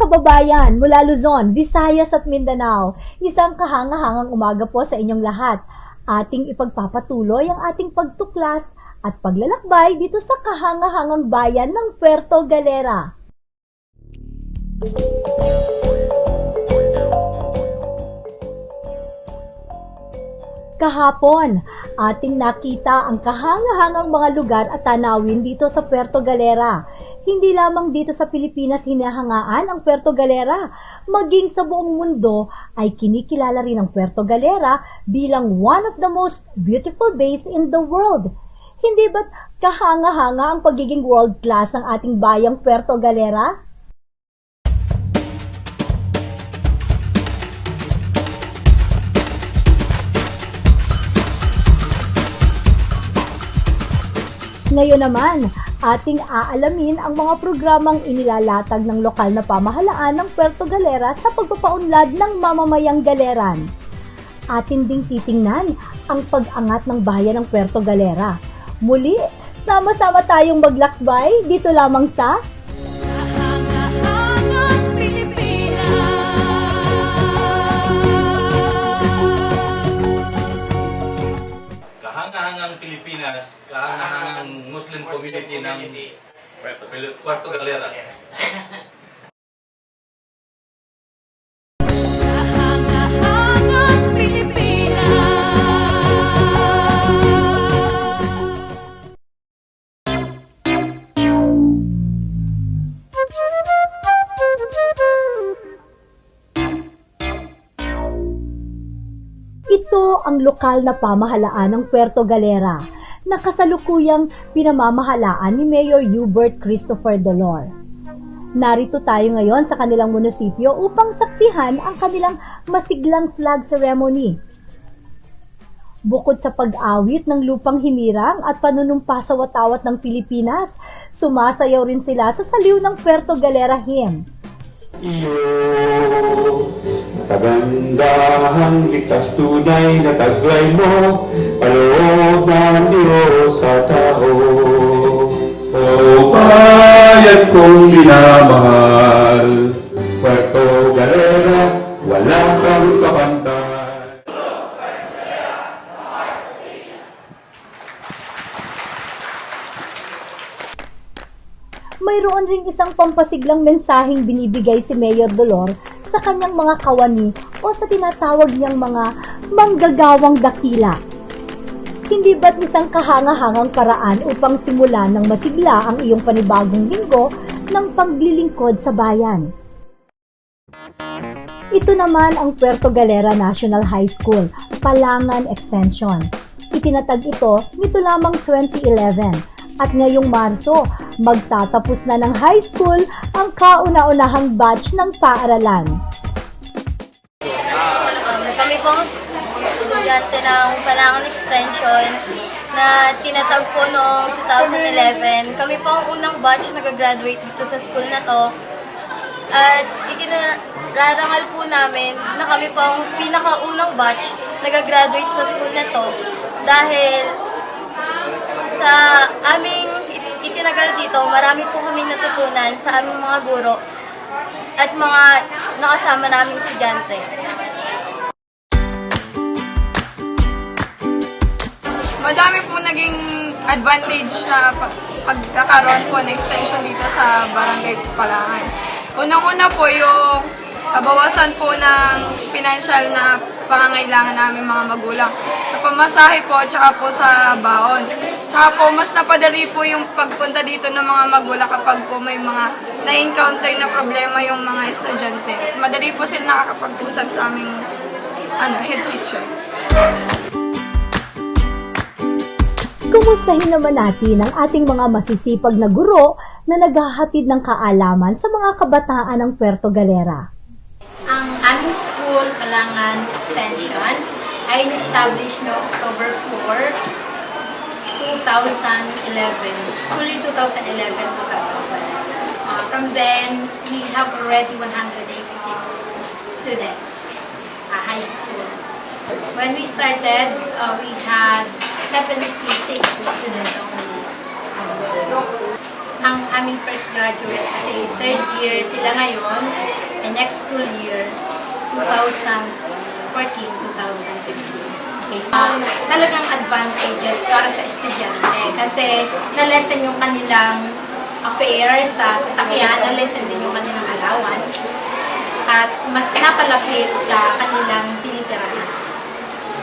kababayan mula Luzon, Visayas at Mindanao, isang kahanga-hangang umaga po sa inyong lahat. Ating ipagpapatuloy ang ating pagtuklas at paglalakbay dito sa kahanga-hangang bayan ng Puerto Galera. Kahapon, ating nakita ang kahanga-hangang mga lugar at tanawin dito sa Puerto Galera. Hindi lamang dito sa Pilipinas hinahangaan ang Puerto Galera, maging sa buong mundo ay kinikilala rin ang Puerto Galera bilang one of the most beautiful bays in the world. Hindi ba't kahanga-hanga ang pagiging world class ng ating bayang Puerto Galera? Ngayon naman, ating aalamin ang mga programang inilalatag ng lokal na pamahalaan ng Puerto Galera sa pagpapaunlad ng mamamayang galeran. Atin ding titingnan ang pag-angat ng bayan ng Puerto Galera. Muli, sama-sama tayong maglakbay dito lamang sa Kahangahangang Pilipinas, kahangahangang Muslim community ng Puerto Galera. Ito ang lokal na pamahalaan ng Puerto Galera na kasalukuyang pinamamahalaan ni Mayor Hubert Christopher Dolor. Narito tayo ngayon sa kanilang munisipyo upang saksihan ang kanilang masiglang flag ceremony. Bukod sa pag-awit ng lupang hinirang at panunumpa sa watawat ng Pilipinas, sumasayaw rin sila sa saliw ng Puerto Galera hymn. Iyo, kagandahang ligtas tunay na taglay mo, paloob ng Diyos sa tao. O bayan kong minamahal, Puerto Galera, wala kang kapantay. Mayroon ring isang pampasiglang mensaheng binibigay si Mayor Dolor sa kanyang mga kawani o sa tinatawag niyang mga manggagawang dakila. Hindi ba't isang kahanga-hangang paraan upang simulan ng masigla ang iyong panibagong linggo ng paglilingkod sa bayan? Ito naman ang Puerto Galera National High School, Palangan Extension. Itinatag ito nito lamang 2011. At ngayong Marso, magtatapos na ng high school ang kauna-unahang batch ng paaralan. Kami pong estudyante ng Palangan Extension na tinatag po noong 2011. Kami po ang unang batch na nag-graduate dito sa school na to. At ikinararangal po namin na kami po ang pinakaunang batch na nag-graduate sa school na to dahil sa aming itinagal dito, marami po kaming natutunan sa aming mga guro at mga nakasama naming estudyante. Madami po naging advantage sa pagkakaroon po ng extension dito sa Barangay Palangan. Unang-una po yung bawasan po ng financial na pangangailangan namin mga magulang. Sa pamasahe po, tsaka po sa baon. Tsaka po, mas napadali po yung pagpunta dito ng mga magulang kapag po may mga na-encounter na problema yung mga estudyante. Madali po sila nakakapag-usap sa aming head teacher. Kumustahin naman natin ang ating mga masisipag na guro na naghahatid ng kaalaman sa mga kabataan ng Puerto Galera. Ang aming school, Palangan Extension, ay in-establish no October 4, 2011. School in 2011-2012. From then, we have already 186 students, high school. When we started, we had 76 students only. ang aming first graduate kasi third year sila ngayon, and next school year, 2014-2015. Talagang advantages para sa estudyante kasi na-lessen yung kanilang fare sa sasakyan, na-lessen din yung kanilang allowance, at mas napalapit sa kanilang tinitirahan.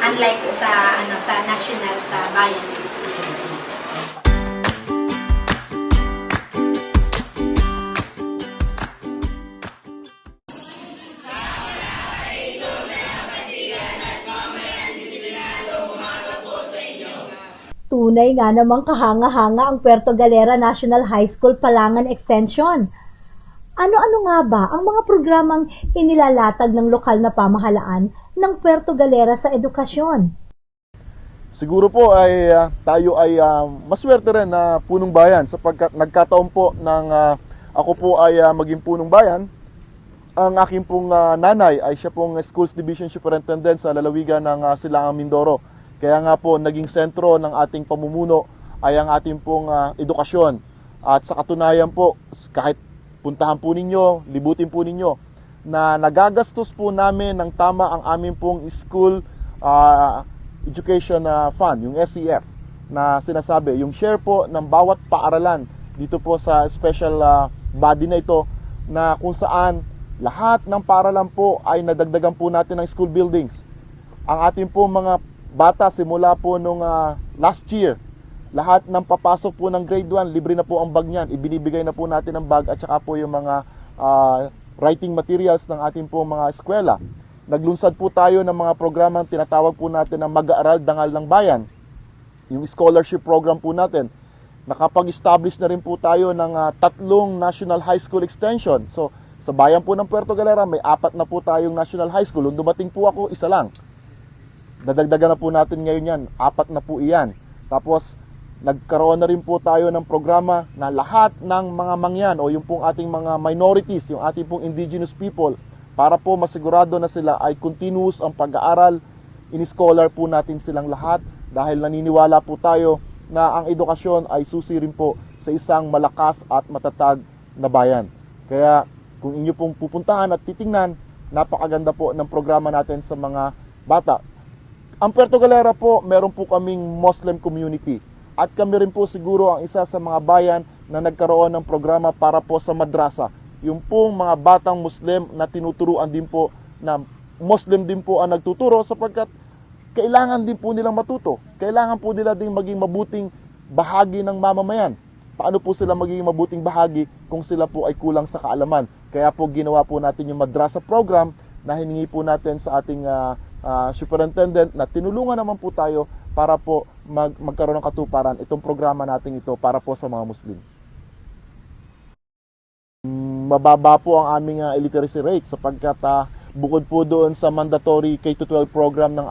Unlike sa national, sa bayan. Tunay nga namang kahanga-hanga ang Puerto Galera National High School Palangan Extension. Ano-ano nga ba ang mga programang inilalatag ng lokal na pamahalaan ng Puerto Galera sa edukasyon? Siguro po ay tayo ay maswerte rin na punong bayan sapagkat nagkataon po ng ako po ay maging punong bayan. Ang aking pong nanay ay siya pong Schools Division Superintendent sa lalawigan ng Silangang Mindoro. Kaya nga po naging sentro ng ating pamumuno ay ang ating pong edukasyon. At sa katunayan po, kahit puntahan po ninyo, libutin po ninyo, na nagagastos po namin ng tama ang aming pong school education fund, yung SEF, na sinasabi, yung share po ng bawat paaralan dito po sa special body na ito, na kung saan lahat ng paaralan po ay nadagdagan po natin ng school buildings. Ang ating po mga bata simula po nung last year, lahat ng papasok po ng grade 1, libre na po ang bag niyan. Ibinibigay na po natin ang bag at saka po yung mga writing materials ng ating po mga eskwela. Naglunsad po tayo ng mga programang tinatawag po natin ng Mag-aaral Dangal ng Bayan. Yung scholarship program po natin. Nakapag-establish na rin po tayo ng 3 National High School Extension. So, sa bayan po ng Puerto Galera, may 4 na po tayong National High School. Nung dumating po ako, 1 lang. Dadagdagan na po natin ngayon yan, 4 na po iyan. Tapos, nagkaroon na rin po tayo ng programa na lahat ng mga mangyan o yung pong ating mga minorities, yung ating pong indigenous people, para po masigurado na sila ay continuous ang pag-aaral, in-scholar po natin silang lahat dahil naniniwala po tayo na ang edukasyon ay susi rin po sa isang malakas at matatag na bayan. Kaya kung inyo pong pupuntahan at titingnan, napakaganda po ng programa natin sa mga bata. Ang Puerto Galera po, meron po kaming Muslim community. At kami rin po siguro ang isa sa mga bayan na nagkaroon ng programa para po sa madrasa. Yung pong mga batang Muslim na tinuturuan din po na Muslim din po ang nagtuturo sapagkat kailangan din po nilang matuto. Kailangan po nila din maging mabuting bahagi ng mamamayan. Paano po sila magiging mabuting bahagi kung sila po ay kulang sa kaalaman? Kaya po ginawa po natin yung madrasa program na hiningi po natin sa ating superintendent na tinulungan naman po tayo para po magkaroon ng katuparan itong programa natin ito para po sa mga Muslim. Mababa po ang aming illiteracy rate sapagkat bukod po doon sa mandatory K-12 program ng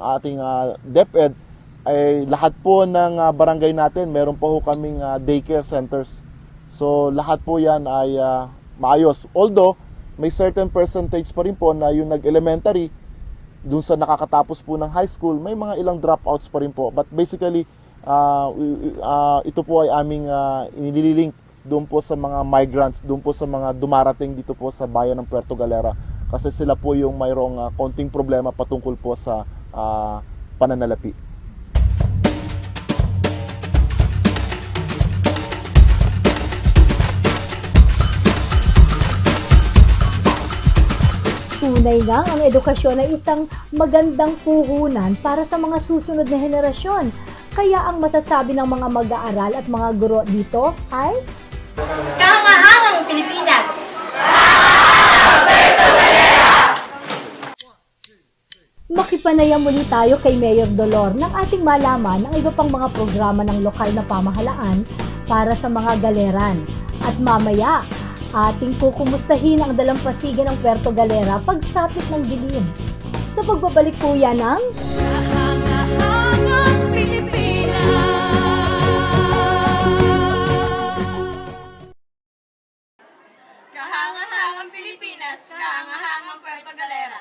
ating DepEd ay lahat po ng barangay natin meron po kaming daycare centers. So lahat po yan ay maayos. Although may certain percentage pa rin po na yung nag-elementary, dun sa nakakatapos po ng high school, may mga ilang dropouts pa rin po. But basically, ito po ay aming inililink doon po sa mga migrants, doon po sa mga dumarating dito po sa bayan ng Puerto Galera. Kasi sila po yung mayroong konting problema patungkol po sa pananalapi. Tunay nga ang edukasyon ay isang magandang puhunan para sa mga susunod na henerasyon. Kaya ang masasabi ng mga mag-aaral at mga guro dito ay Kahangahangang Pilipinas! makipanayam muli tayo kay Mayor Dolor nang ating malaman ang iba pang mga programa ng lokal na pamahalaan para sa mga galeran. At mamaya, ating kukumustahin ang dalampasigan ng Puerto Galera pagsapit ng dilim. Sa pagbabalik po yan ng Kahangahangang Pilipinas. Kahangahangang Pilipinas, kahangahangang Puerto Galera.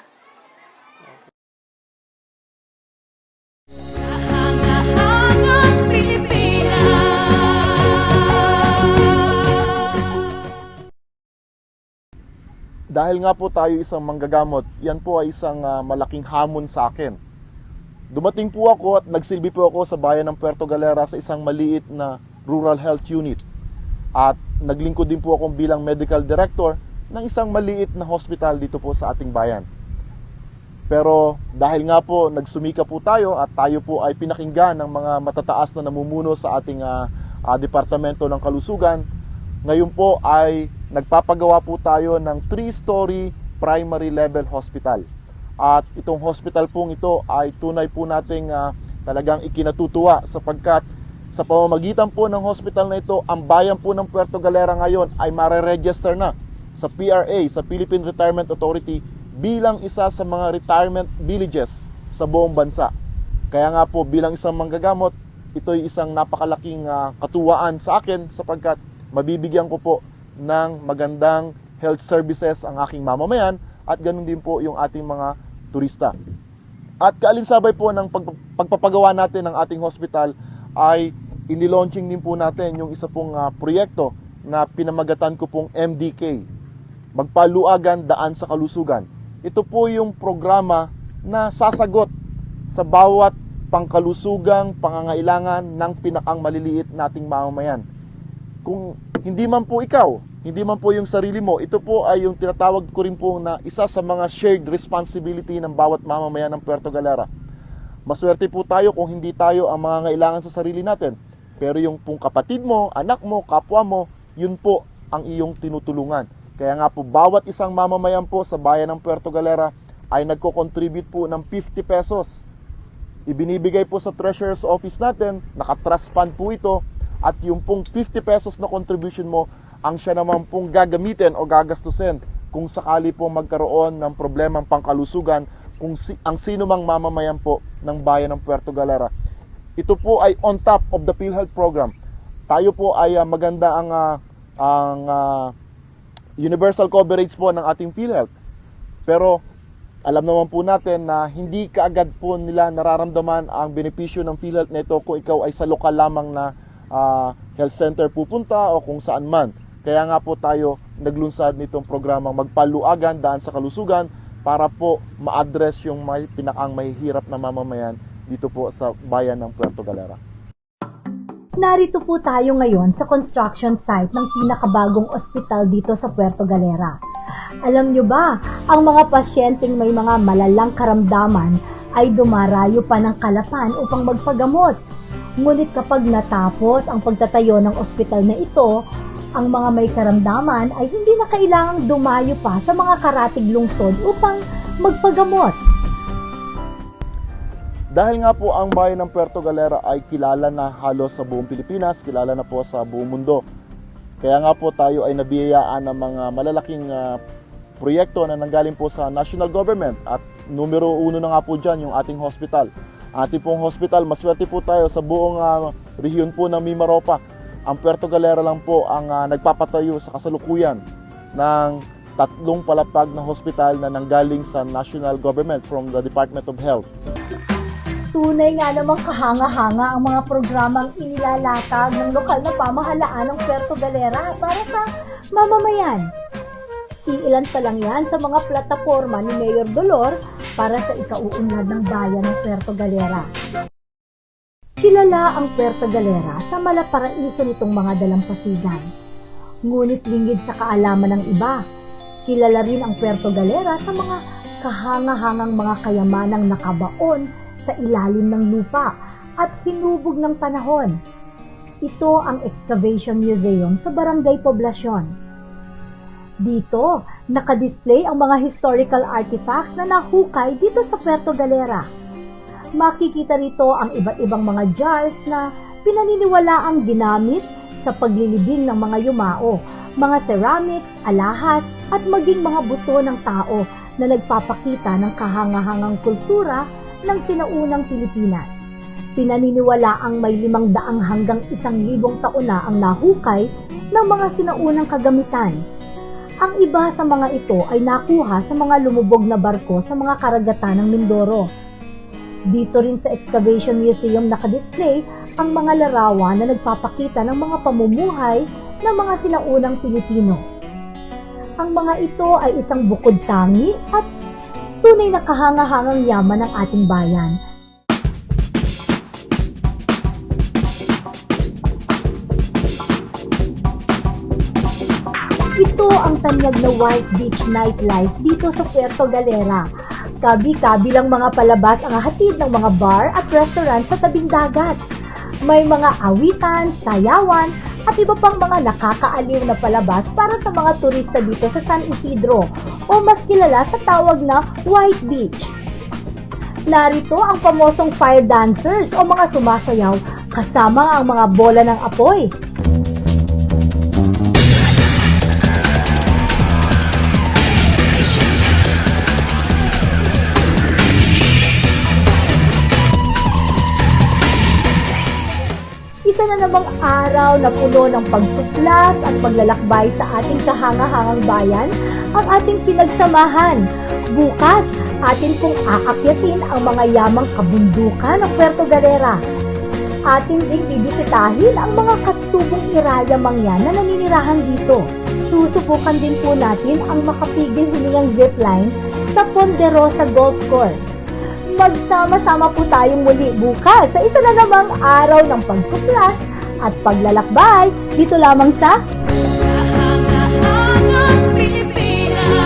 Kahangahangang Pilipinas. dahil nga po tayo isang manggagamot, yan po ay isang malaking hamon sa akin. Dumating po ako at nagsilbi po ako sa bayan ng Puerto Galera sa isang maliit na rural health unit. At naglingkod din po ako bilang medical director ng isang maliit na hospital dito po sa ating bayan. Pero dahil nga po nagsumika po tayo at tayo po ay pinakinggan ng mga matataas na namumuno sa ating Departamento ng Kalusugan, ngayon po ay nagpapagawa po tayo ng 3-story primary level hospital. At itong hospital pong ito ay tunay po nating talagang ikinatutuwa sapagkat sa pamamagitan po ng hospital na ito, ang bayan po ng Puerto Galera ngayon ay mare-register na sa PRA, sa Philippine Retirement Authority, bilang isa sa mga retirement villages sa buong bansa. Kaya nga po bilang isang manggagamot, ito ay isang napakalaking katuwaan sa akin sapagkat mabibigyan ko po ng magandang health services ang aking mamamayan at ganun din po yung ating mga turista. At kaalinsabay po ng pagpapagawa natin ng ating hospital ay inilaunching din po natin yung isa pong proyekto na pinamagatan ko pong MDK, Magpaluagan Daan sa Kalusugan. Ito po yung programa na sasagot sa bawat pangkalusugang pangangailangan ng pinakang maliliit nating mamamayan. Kung hindi man po ikaw, hindi man po yung sarili mo, ito po ay yung tinatawag ko rin po na isa sa mga shared responsibility ng bawat mamamayan ng Puerto Galera. Maswerte po tayo kung hindi tayo ang mga ngailangan sa sarili natin. Pero yung pong kapatid mo, anak mo, kapwa mo, yun po ang iyong tinutulungan. Kaya nga po, bawat isang mamamayan po sa bayan ng Puerto Galera ay nagko-contribute po ng 50 pesos. Ibinibigay po sa Treasurer's Office natin, naka-trust fund po ito, at yung pong 50 pesos na contribution mo, ang siya naman pong gagamitin o gagastusin kung sakali po magkaroon ng problemang pangkalusugan kung ang sino mang mamamayan po ng bayan ng Puerto Galera. Ito po ay on top of the PhilHealth program. Tayo po ay maganda ang universal coverage po ng ating PhilHealth. Pero alam naman po natin na hindi kaagad po nila nararamdaman ang benepisyo ng PhilHealth na ito kung ikaw ay sa lokal lamang na health center pupunta o kung saan man. Kaya nga po tayo naglunsad nitong programang Magpaluagan Daan sa Kalusugan para po ma-address yung pinakang mahihirap na mamamayan dito po sa bayan ng Puerto Galera. Narito po tayo ngayon sa construction site ng pinakabagong ospital dito sa Puerto Galera. Alam nyo ba, ang mga pasyenteng may mga malalang karamdaman ay dumarayo pa ng Calapan upang magpagamot. Ngunit kapag natapos ang pagtatayo ng ospital na ito, ang mga may karamdaman ay hindi na kailangang dumayo pa sa mga karatig lungsod upang magpagamot. Dahil nga po ang bayan ng Puerto Galera ay kilala na halos sa buong Pilipinas, kilala na po sa buong mundo. Kaya nga po tayo ay nabiyayaan ng mga malalaking proyekto na nanggaling po sa national government at numero 1 na nga po dyan yung ating hospital. Ating pong hospital, maswerte po tayo sa buong rehiyon po ng Mimaropa. Ang Puerto Galera lang po ang nagpapatayo sa kasalukuyan ng 3 palapag na hospital na nanggaling sa national government from the Department of Health. Tunay nga namang kahanga-hanga ang mga programang inilalatag ng lokal na pamahalaan ng Puerto Galera para sa mamamayan. Iilan pa lang yan sa mga plataforma ni Mayor Dolor para sa ikauunlad ng bayan ng Puerto Galera. Kilala ang Puerto Galera sa malaparaiso nitong mga dalampasigan. Ngunit lingid sa kaalaman ng iba, kilala rin ang Puerto Galera sa mga kahanga-hangang mga kayamanang nakabaon sa ilalim ng lupa at hinubog ng panahon. Ito ang Excavation Museum sa Barangay Poblacion. Dito, nakadisplay ang mga historical artifacts na nahukay dito sa Puerto Galera. Makikita rito ang iba't ibang mga jars na pinaniniwalaang ginamit sa paglilibing ng mga yumao, mga ceramics, alahas at maging mga buto ng tao na nagpapakita ng kahangahangang kultura ng sinaunang Pilipinas. Pinaniniwala ang may 500 hanggang 1,000 taon na ang nahukay ng mga sinaunang kagamitan. Ang iba sa mga ito ay nakuha sa mga lumubog na barko sa mga karagatan ng Mindoro. Dito rin sa Excavation Museum nakadisplay ang mga larawan na nagpapakita ng mga pamumuhay ng mga sinaunang Pilipino. Ang mga ito ay isang bukod tangi at tunay na kahanga-hangang yaman ng ating bayan. Ito ang tanyag na White Beach nightlife dito sa Puerto Galera. Kabi-kabi lang mga palabas ang hatid ng mga bar at restaurant sa tabing dagat. May mga awitan, sayawan, at iba pang mga nakakaaliw na palabas para sa mga turista dito sa San Isidro o mas kilala sa tawag na White Beach. Narito ang pamosong fire dancers o mga sumasayaw kasama ang mga bola ng apoy. Isa na namang araw na puno ng pagtuklas at paglalakbay sa ating kahanga-hangang bayan ang ating pinagsamahan. Bukas, atin pong aakyatin ang mga yamang kabundukan ng Puerto Galera. Atin ding bibisitahin ang mga katutubong Iraya Mangyan na naninirahan dito. Susubukan din po natin ang makapigil humingang zipline sa Ponderosa Golf Course. Magsama-sama po tayong muli bukas sa isa na namang araw ng pagtuklas at paglalakbay dito lamang sa Kahangahangang Pilipinas.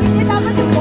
Hindi dapat yung